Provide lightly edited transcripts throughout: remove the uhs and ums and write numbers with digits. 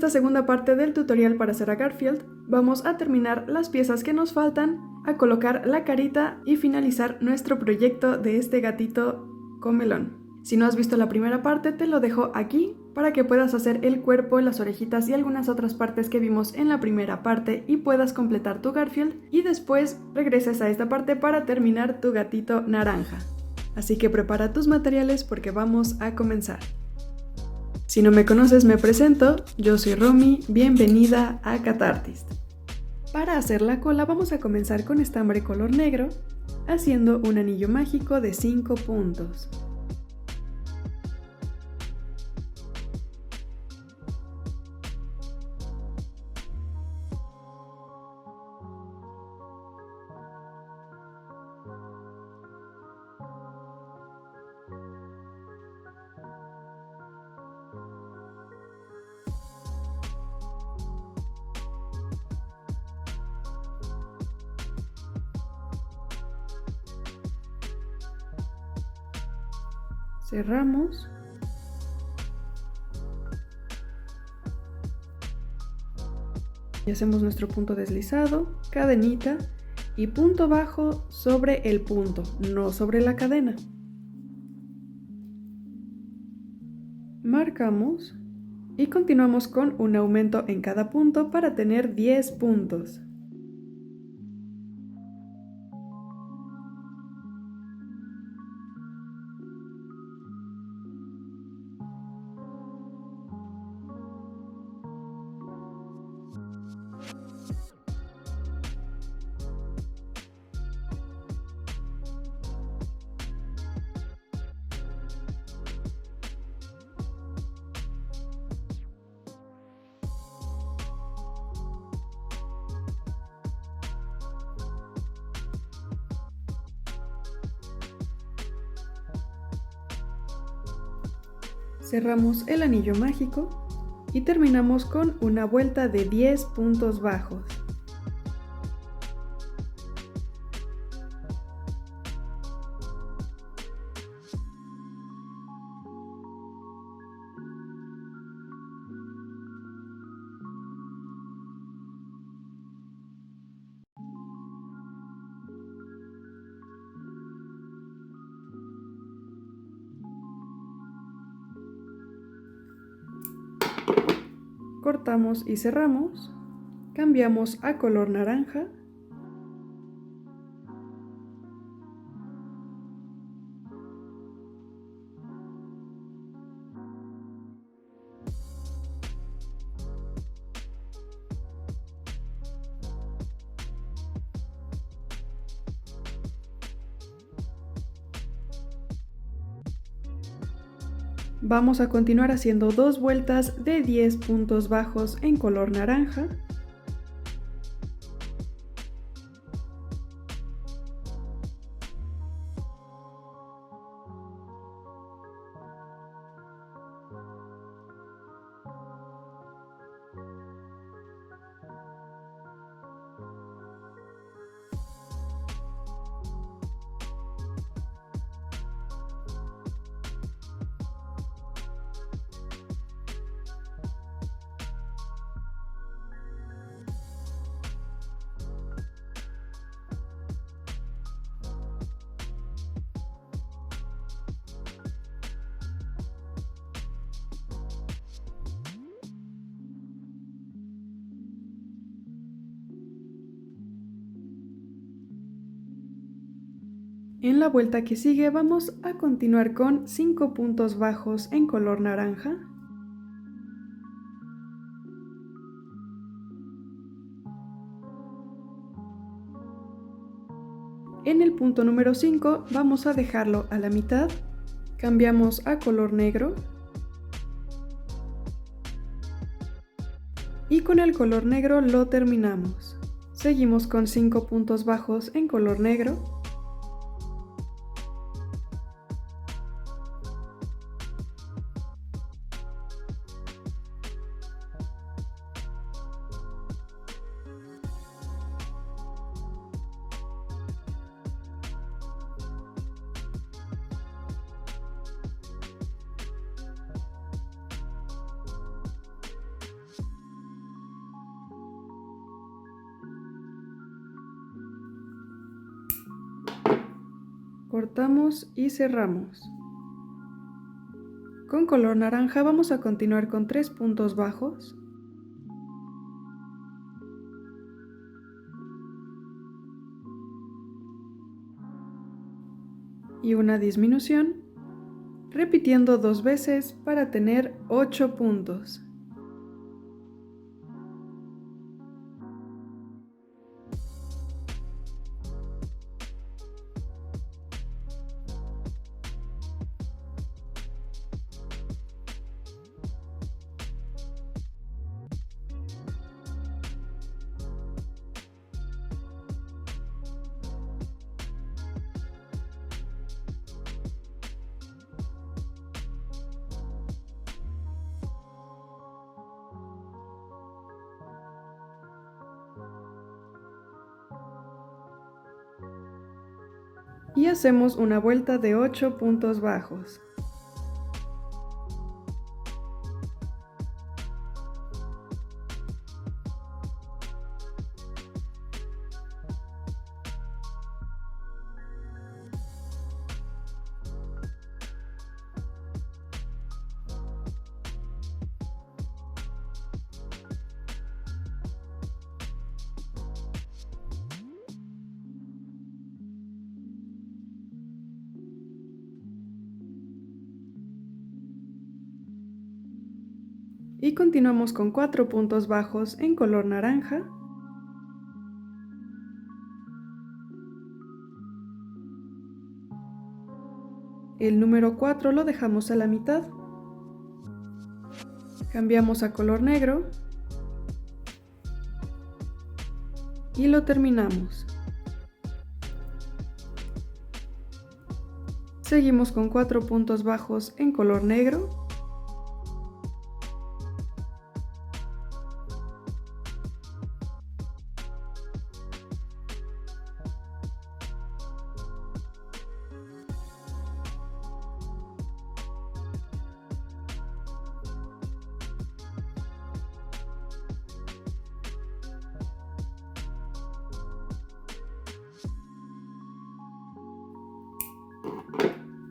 esta segunda parte del tutorial para hacer a Garfield, vamos a terminar las piezas que nos faltan, a colocar la carita y finalizar nuestro proyecto de este gatito comelón. Si no has visto la primera parte, te lo dejo aquí para que puedas hacer el cuerpo, las orejitas y algunas otras partes que vimos en la primera parte y puedas completar tu Garfield, y después regreses a esta parte para terminar tu gatito naranja. Así que prepara tus materiales porque vamos a comenzar. Si no me conoces, me presento, yo soy Romy, bienvenida a Catartist. Para hacer la cola vamos a comenzar con estambre color negro, haciendo un anillo mágico de 5 puntos. Cerramos y hacemos nuestro punto deslizado, cadenita y punto bajo sobre el punto, no sobre la cadena. Marcamos y continuamos con un aumento en cada punto para tener 10 puntos. Cerramos el anillo mágico y terminamos con una vuelta de 10 puntos bajos. Cortamos y cerramos, cambiamos a color naranja Vamos a continuar haciendo 2 vueltas de 10 puntos bajos en color naranja. En la vuelta que sigue vamos a continuar con 5 puntos bajos en color naranja. En el punto número 5 vamos a dejarlo a la mitad, cambiamos a color negro y con el color negro lo terminamos. Seguimos con 5 puntos bajos en color negro. Cortamos y cerramos. Con color naranja vamos a continuar con 3 puntos bajos. Y una disminución, repitiendo 2 veces para tener 8 puntos. Y hacemos una vuelta de 8 puntos bajos. Y continuamos con 4 puntos bajos en color naranja. El número 4 lo dejamos a la mitad. Cambiamos a color negro. Y lo terminamos. Seguimos con 4 puntos bajos en color negro.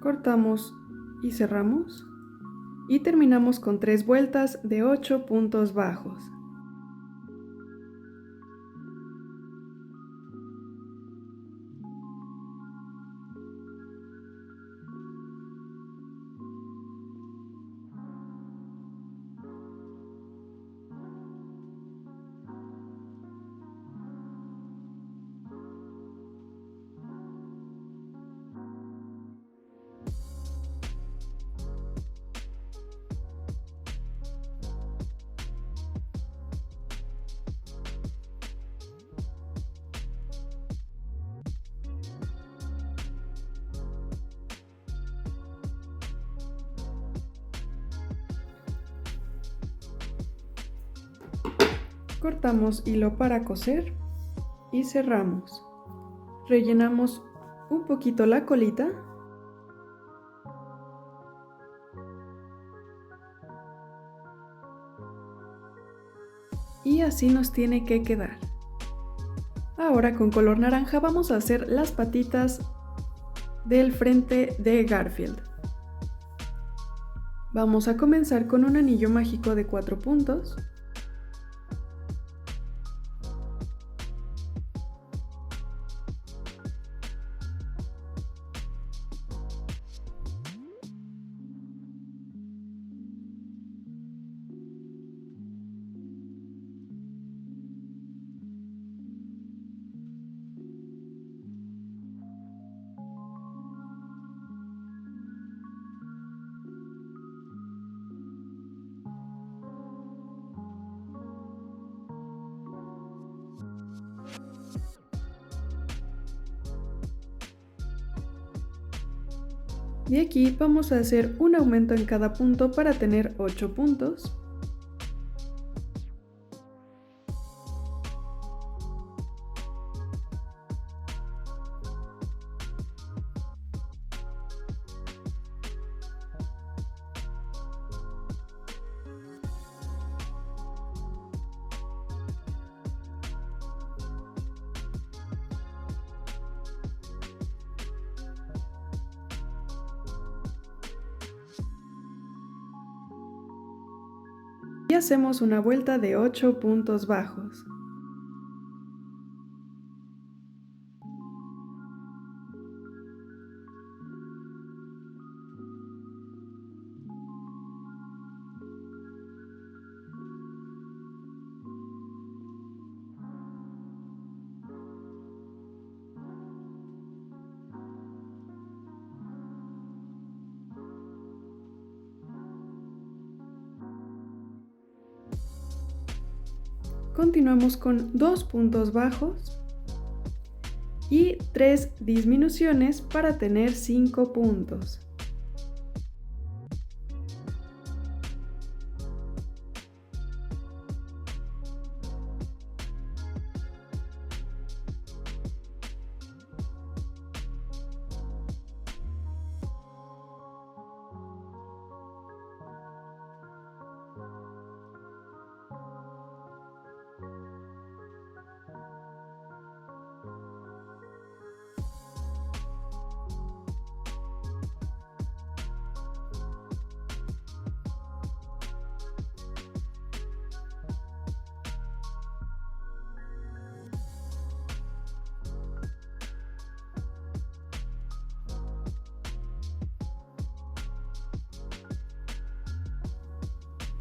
Cortamos y cerramos. Y terminamos con 3 vueltas de 8 puntos bajos. Cortamos hilo para coser y cerramos. Rellenamos un poquito la colita. Y así nos tiene que quedar. Ahora con color naranja vamos a hacer las patitas del frente de Garfield. Vamos a comenzar con un anillo mágico de 4 puntos. Y aquí vamos a hacer un aumento en cada punto para tener 8 puntos. y hacemos una vuelta de 8 puntos bajos. Continuamos con 2 puntos bajos y 3 disminuciones para tener 5 puntos.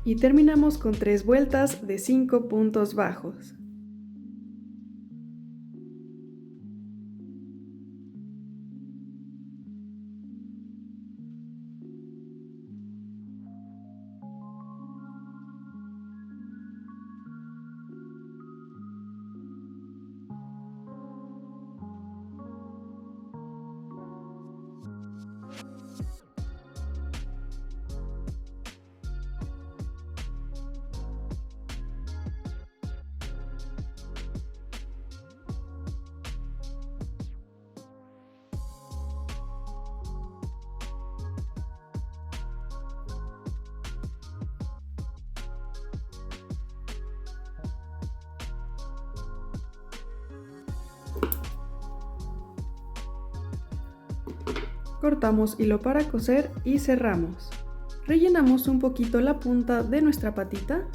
Y terminamos con 3 vueltas de 5 puntos bajos. Cortamos hilo para coser y cerramos. Rellenamos un poquito la punta de nuestra patita.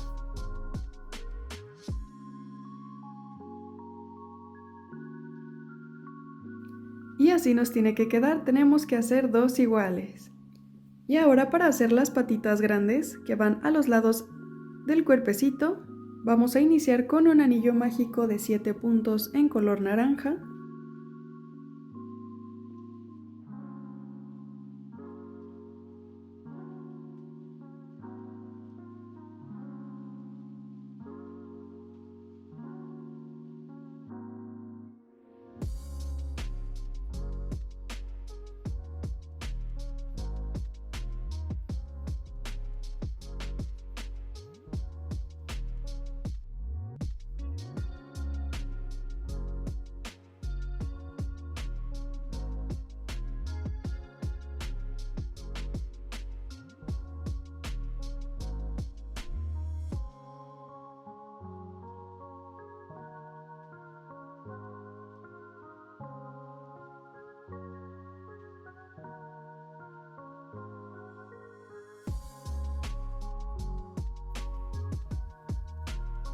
Y así nos tiene que quedar, tenemos que hacer 2 iguales. Y ahora para hacer las patitas grandes que van a los lados del cuerpecito, vamos a iniciar con un anillo mágico de 7 puntos en color naranja.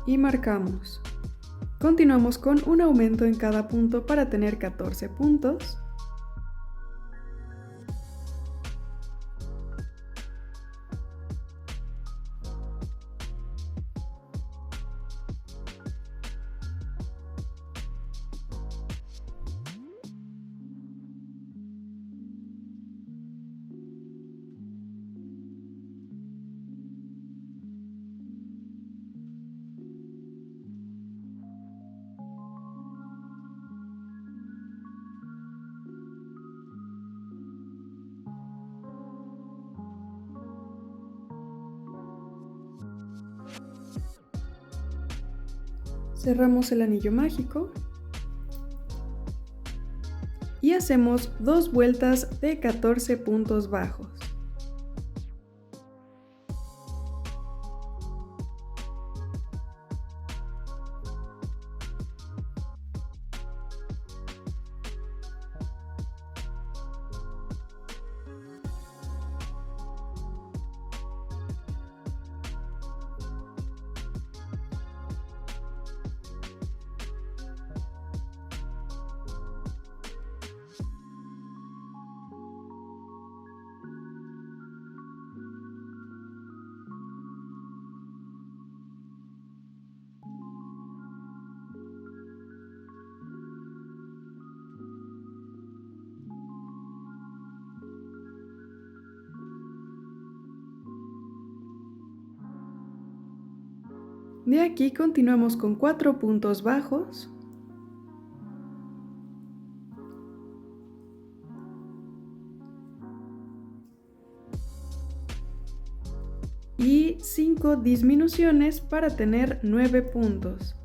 Y marcamos. Continuamos con un aumento en cada punto para tener 14 puntos. Cerramos el anillo mágico y hacemos 2 vueltas de 14 puntos bajos. De aquí continuamos con 4 puntos bajos. Y 5 disminuciones para tener 9 puntos.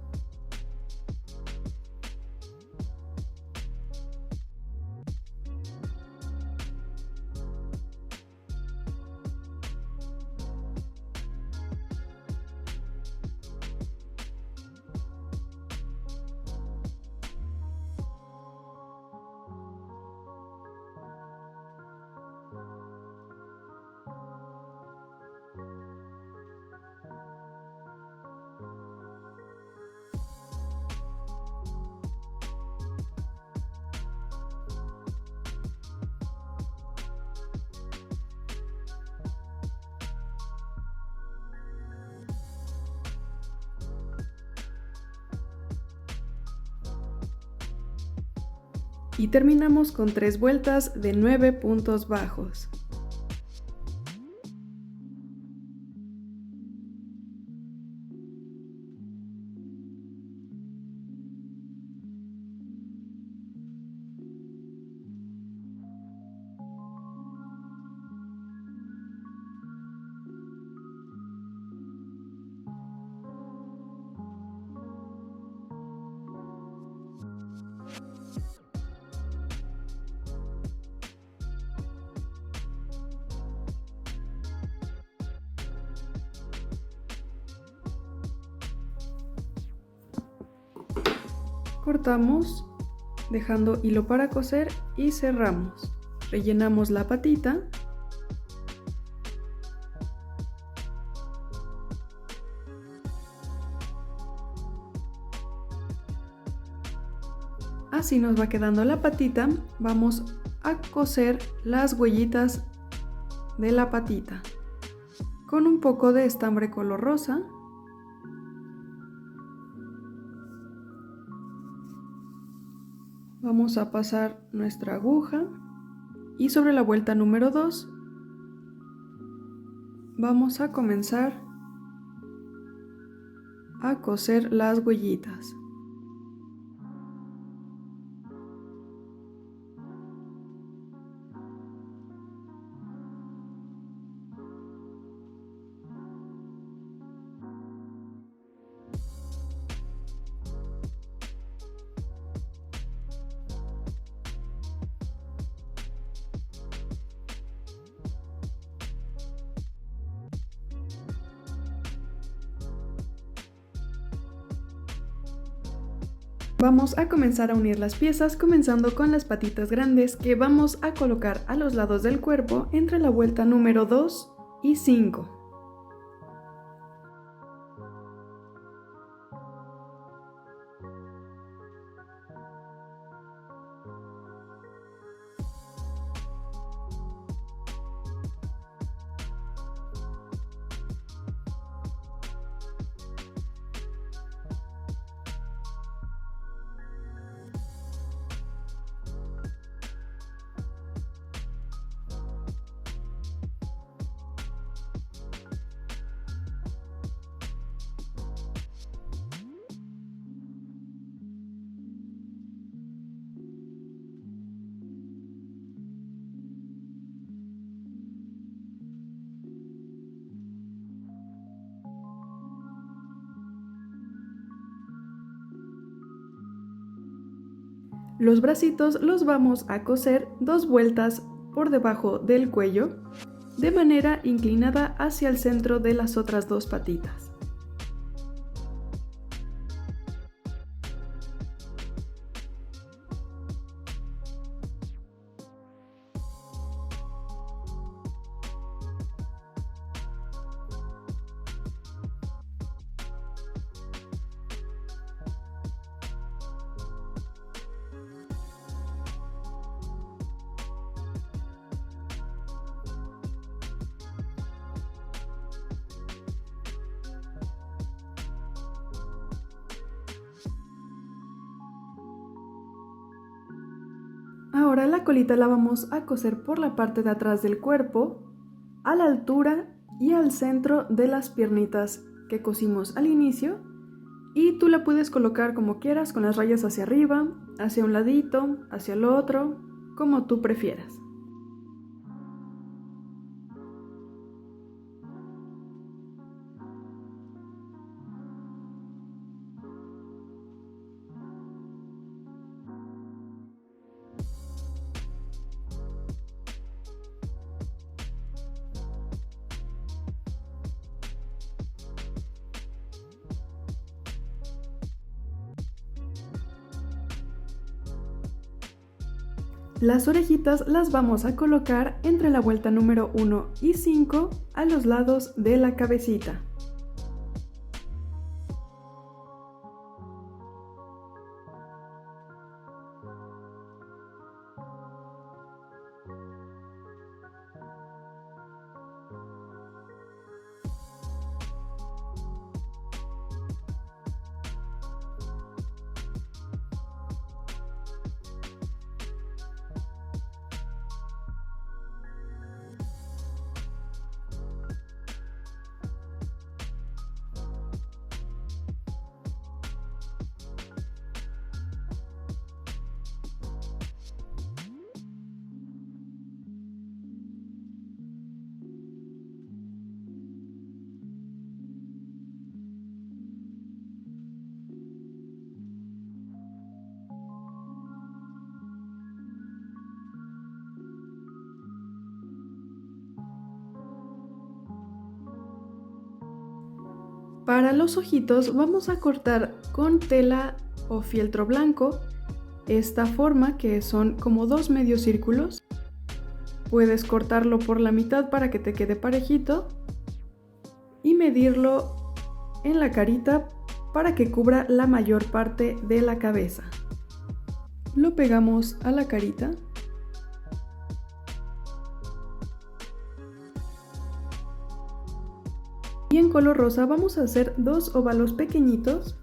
Y terminamos con 3 vueltas de 9 puntos bajos. Cortamos, dejando hilo para coser y cerramos. Rellenamos la patita. Así nos va quedando la patita. Vamos a coser las huellitas de la patita con un poco de estambre color rosa. Vamos a pasar nuestra aguja y sobre la vuelta número 2 vamos a comenzar a coser las huellitas. Vamos a comenzar a unir las piezas, comenzando con las patitas grandes que vamos a colocar a los lados del cuerpo entre la vuelta número 2 y 5. Los bracitos los vamos a coser 2 vueltas por debajo del cuello, de manera inclinada hacia el centro de las otras 2 patitas. Ahora la colita la vamos a coser por la parte de atrás del cuerpo, a la altura y al centro de las piernitas que cosimos al inicio y tú la puedes colocar como quieras, con las rayas hacia arriba, hacia un ladito, hacia el otro, como tú prefieras. Las orejitas las vamos a colocar entre la vuelta número 1 y 5 a los lados de la cabecita. Para los ojitos vamos a cortar con tela o fieltro blanco esta forma, que son como 2 medios círculos. Puedes cortarlo por la mitad para que te quede parejito y medirlo en la carita para que cubra la mayor parte de la cabeza. Lo pegamos a la carita. Y en color rosa vamos a hacer 2 óvalos pequeñitos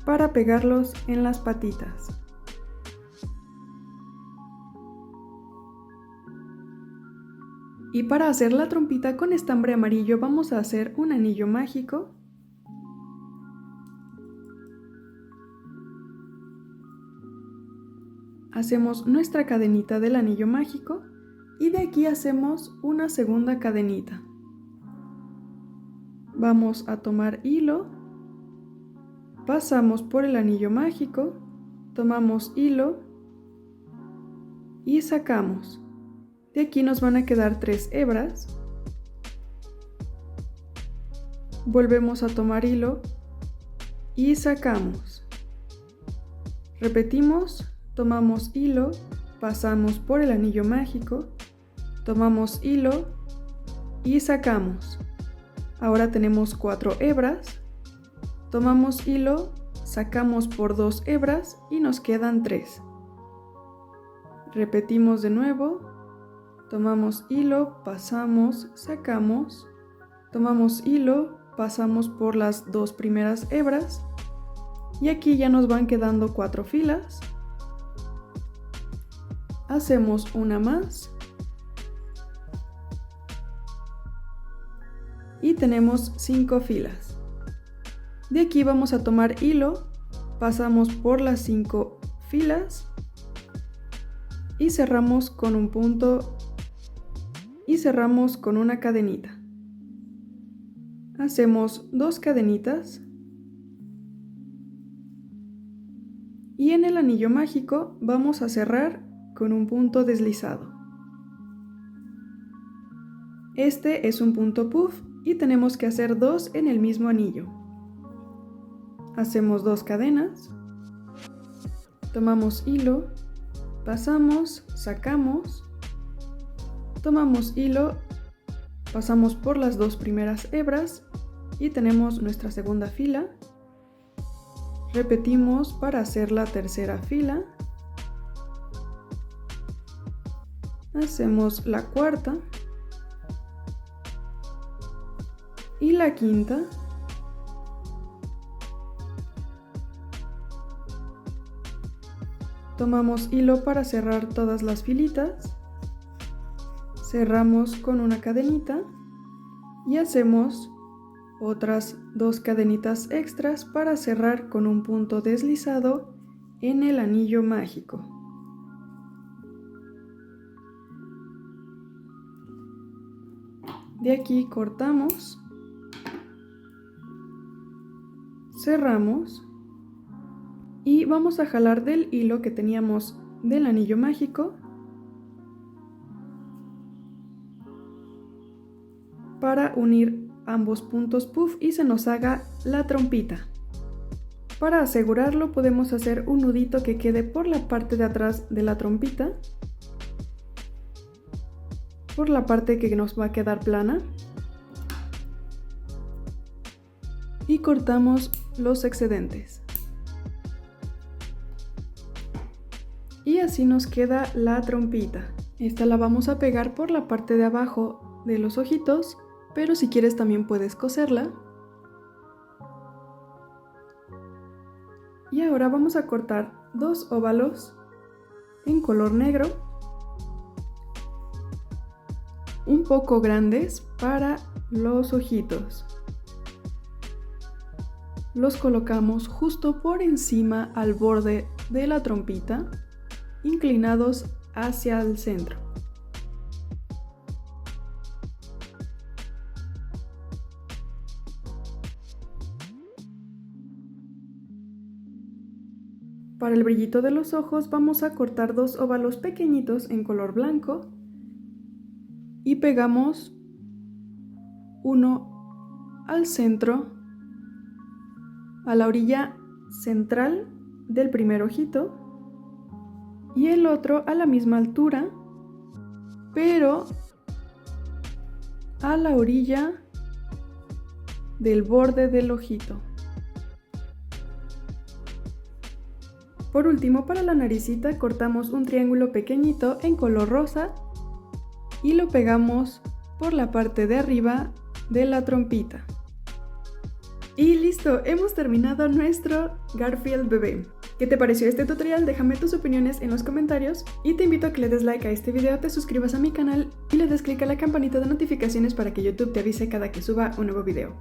para pegarlos en las patitas. Y para hacer la trompita con estambre amarillo vamos a hacer un anillo mágico. Hacemos nuestra cadenita del anillo mágico y de aquí hacemos una segunda cadenita. Vamos a tomar hilo, pasamos por el anillo mágico, tomamos hilo y sacamos. De aquí nos van a quedar 3 hebras. Volvemos a tomar hilo y sacamos. Repetimos, tomamos hilo, pasamos por el anillo mágico, tomamos hilo y sacamos. Ahora tenemos 4 hebras, tomamos hilo, sacamos por 2 hebras y nos quedan 3. Repetimos de nuevo, tomamos hilo, pasamos, sacamos, tomamos hilo, pasamos por las 2 primeras hebras y aquí ya nos van quedando 4 filas. Hacemos una más. Y tenemos 5 filas. De aquí vamos a tomar hilo, pasamos por las 5 filas y cerramos con un punto y cerramos con una cadenita. Hacemos 2 cadenitas y en el anillo mágico vamos a cerrar con un punto deslizado. Este es un punto puff y tenemos que hacer 2 en el mismo anillo. Hacemos 2 cadenas, tomamos hilo, pasamos, sacamos, tomamos hilo, pasamos por las 2 primeras hebras y tenemos nuestra segunda fila. Repetimos para hacer la tercera fila. Hacemos la cuarta y la quinta. Tomamos hilo para cerrar todas las filitas. Cerramos con una cadenita y hacemos otras 2 cadenitas extras para cerrar con un punto deslizado en el anillo mágico. De aquí cortamos, cerramos y vamos a jalar del hilo que teníamos del anillo mágico para unir ambos puntos puff y se nos haga la trompita. Para asegurarlo podemos hacer un nudito que quede por la parte de atrás de la trompita, por la parte que nos va a quedar plana, y cortamos los excedentes. Y así nos queda la trompita. Esta la vamos a pegar por la parte de abajo de los ojitos, pero si quieres también puedes coserla. Y ahora vamos a cortar 2 óvalos en color negro, un poco grandes para los ojitos. Los colocamos justo por encima al borde de la trompita, inclinados hacia el centro. Para el brillito de los ojos vamos a cortar 2 óvalos pequeñitos en color blanco y pegamos uno al centro, a la orilla central del primer ojito, y el otro a la misma altura, pero a la orilla del borde del ojito. Por último, para la naricita cortamos un triángulo pequeñito en color rosa y lo pegamos por la parte de arriba de la trompita. Y listo, hemos terminado nuestro Garfield bebé. ¿Qué te pareció este tutorial? Déjame tus opiniones en los comentarios y te invito a que le des like a este video, te suscribas a mi canal y le des click a la campanita de notificaciones para que YouTube te avise cada que suba un nuevo video.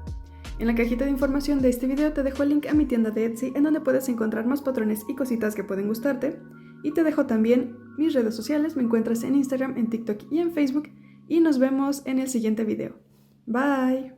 En la cajita de información de este video te dejo el link a mi tienda de Etsy en donde puedes encontrar más patrones y cositas que pueden gustarte, y te dejo también mis redes sociales, me encuentras en Instagram, en TikTok y en Facebook, y nos vemos en el siguiente video. Bye.